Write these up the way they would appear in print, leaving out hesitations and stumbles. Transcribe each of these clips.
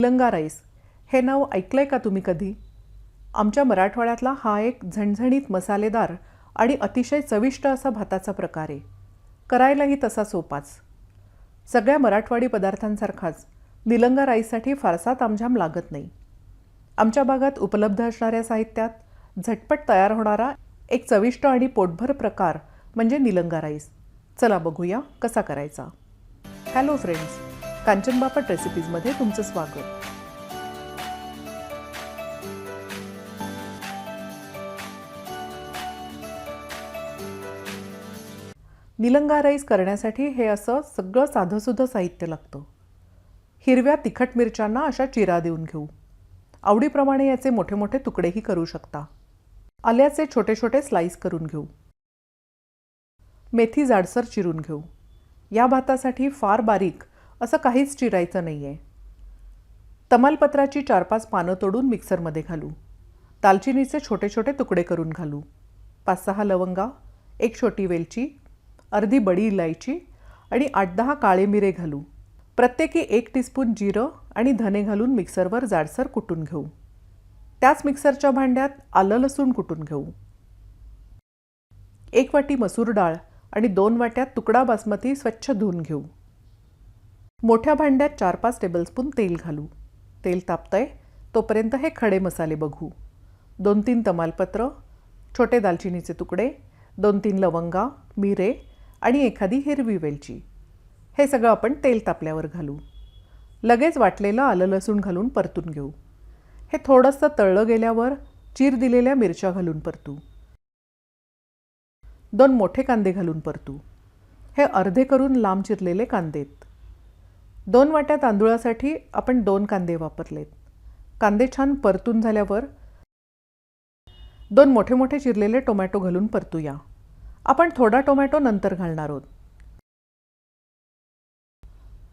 Nilanga rice हे नाव ऐकलंय का तुम्ही कधी? आमच्या मराठवाड्यातला हा एक झणझणीत मसालेदार आणि अतिशय चविष्ट असा भाताचा प्रकार आहे. करायलाही तसा सोपाच. सगळ्या मराठवाडी पदार्थांसारखाच निलंगा राईससाठी फारसा तामझाम लागत नाही. आमच्या भागात उपलब्ध असणाऱ्या साहित्यात झटपट तयार होणारा एक चविष्ट आणि पोटभर प्रकार म्हणजे निलंगा राईस. चला बघूया कसा करायचा. हॅलो फ्रेंड्स, कांचन बापट रेसिपीजमध्ये तुमचं स्वागत. निलंगा राईस करण्यासाठी हे असं सगळं साधंसुधं साहित्य लागतं. हिरव्या तिखट मिरच्यांना अशा चिरा देऊन घेऊ. आवडीप्रमाणे याचे मोठे मोठे तुकडेही करू शकता. आल्याचे छोटे छोटे स्लाइस करून घेऊ. मेथी जाडसर चिरून घेऊ. या भातासाठी फार बारीक असं काहीच चिरायचं नाही आहे. तमालपत्राची 4-5 पानं तोडून मिक्सरमध्ये घालू. दालचिनीचे छोटे छोटे तुकडे करून घालू. 5-6 लवंगा, 1 छोटी वेलची, अर्धी बडी इलायची आणि 8-10 काळे मिरे घालू. प्रत्येकी 1 टीस्पून जिरं आणि धने घालून मिक्सरवर जाडसर कुटून घेऊ. त्याच मिक्सरच्या भांड्यात आलं लसूण कुटून घेऊ. 1 वाटी मसूर डाळ आणि 2 वाट्यात तुकडा बासमती स्वच्छ धुवून घेऊ. मोठ्या भांड्यात 4-5 टेबलस्पून तेल घालू. तेल तापतंय तोपर्यंत हे खडे मसाले बघू. 2-3 तमालपत्र, छोटे दालचिनीचे तुकडे, 2-3 लवंगा, मिरे आणि एखादी हिरवी वेलची. हे सगळं आपण तेल तापल्यावर घालू. लगेच वाटलेलं आलं लसूण घालून परतून घेऊ. हे थोडंसं तळलं गेल्यावर चीर दिलेल्या मिरच्या घालून परतू. 2 मोठे कांदे घालून परतू. हे अर्धे करून लांब चिरलेले कांदेत. 2 वाट्या तांदूळासाठी आपण 2 कांदे वापरलेत. कांदे छान परतून झाल्यावर 2 मोठे मोठे चिरलेले टोमॅटो घालून परतूया. आपण थोडा टोमॅटो नंतर घालणार आहोत.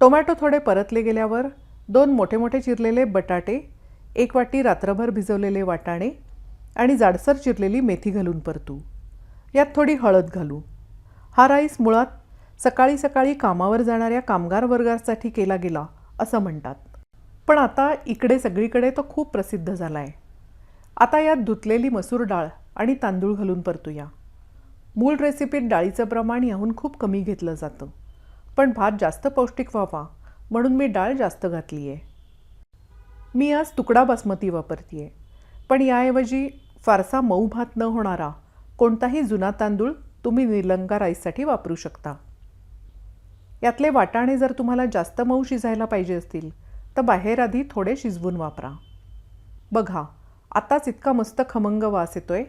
टोमॅटो थोडे परतले गेल्यावर 2 मोठे मोठे चिरलेले बटाटे, 1 वाटी रात्रभर भिजवलेले वाटाणे आणि जाडसर चिरलेली मेथी घालून परतू. यात थोडी हळद घालू. हा राईस मुळात सकाळी सकाळी कामावर जाणाऱ्या कामगार वर्गासाठी केला गेला असं म्हणतात. पण आता इकडे सगळीकडे तो खूप प्रसिद्ध झाला आहे. आता यात धुतलेली मसूर डाळ आणि तांदूळ घालून परतूया. मूळ रेसिपीत डाळीचं प्रमाण याहून खूप कमी घेतलं जातं, पण भात जास्त पौष्टिक व्हावा म्हणून मी डाळ जास्त घातली आहे. मी आज तुकडा बासमती वापरते आहे, पण याऐवजी फारसा मऊ भात न होणारा कोणताही जुना तांदूळ तुम्ही निलंगा राईससाठी वापरू शकता. यातले वाटाणे जर तुम्हाला जास्त मऊ शिजायला पाहिजे असतील तर बाहेर आधी थोडे शिजवून वापरा. बघा, आताच इतका मस्त खमंग वास येतोय.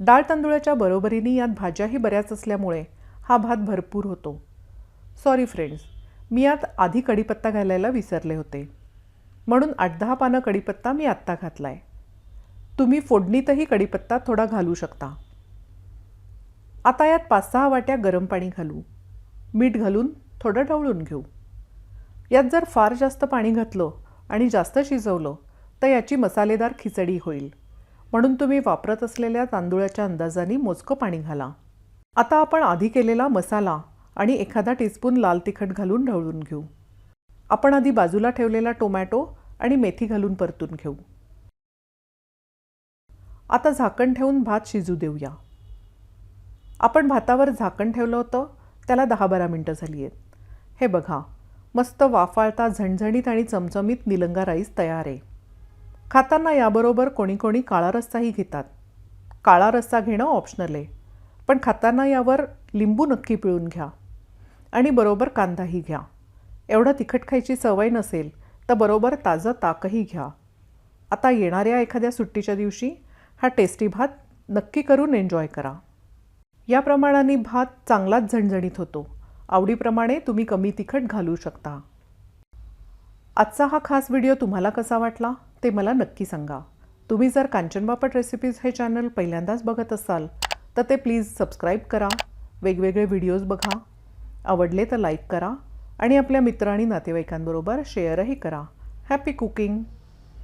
डाळ तांदूळाच्या बरोबरीने यात भाज्याही बऱ्याच असल्यामुळे हा भात भरपूर होतो. सॉरी फ्रेंड्स, मी यात आधी कढीपत्ता घालायला विसरले होते, म्हणून 8-10 पानं कढीपत्ता मी आत्ता घातला आहे. तुम्ही फोडणीतही कढीपत्ता थोडा घालू शकता. आता यात 5-6 वाट्या गरम पाणी घालू. मीठ घालून थोडं ढवळून घेऊ. यात जर फार जास्त पाणी घातलं आणि जास्त शिजवलं तर याची मसालेदार खिचडी होईल, म्हणून तुम्ही वापरत असलेल्या तांदूळाच्या अंदाजाने मोजकं पाणी घाला. आता आपण आधी केलेला मसाला आणि एखादा टीस्पून लाल तिखट घालून ढवळून घेऊ. आपण आधी बाजूला ठेवलेला टोमॅटो आणि मेथी घालून परतून घेऊ. आता झाकण ठेवून भात शिजू देऊया. आपण भातावर झाकण ठेवलं होतं त्याला 10-12 मिनटं झाली आहेत. हे बघा, मस्त वाफाळता झणझणीत आणि चमचमीत निलंगा राईस तयार आहे. खाताना याबरोबर कोणी कोणी काळा रस्साही घेतात. काळा रस्सा घेणं ऑप्शनल आहे, पण खाताना यावर लिंबू नक्की पिळून घ्या आणि बरोबर कांदाही घ्या. एवढं तिखट खायची सवय नसेल तर बरोबर ताजं ताकही घ्या. आता येणाऱ्या एखाद्या सुट्टीच्या दिवशी हा टेस्टी भात नक्की करून एन्जॉय करा. या प्रमाणाने भात चांगलाच झणझणीत होतो. आवडीप्रमाणे तुम्ही कमी तिखट घालू शकता. आजचा हा खास व्हिडिओ तुम्हाला कसा वाटला ते मला नक्की सांगा. तुम्ही जर कांचन बापट रेसिपीज हे चॅनल पहिल्यांदाच बघत असाल तर ते प्लीज सबस्क्राईब करा. वेगवेगळे व्हिडिओज बघा. आवडले तर लाईक करा आणि आपल्या मित्र आणि नातेवाईकांबरोबर शेअरही करा. Happy cooking.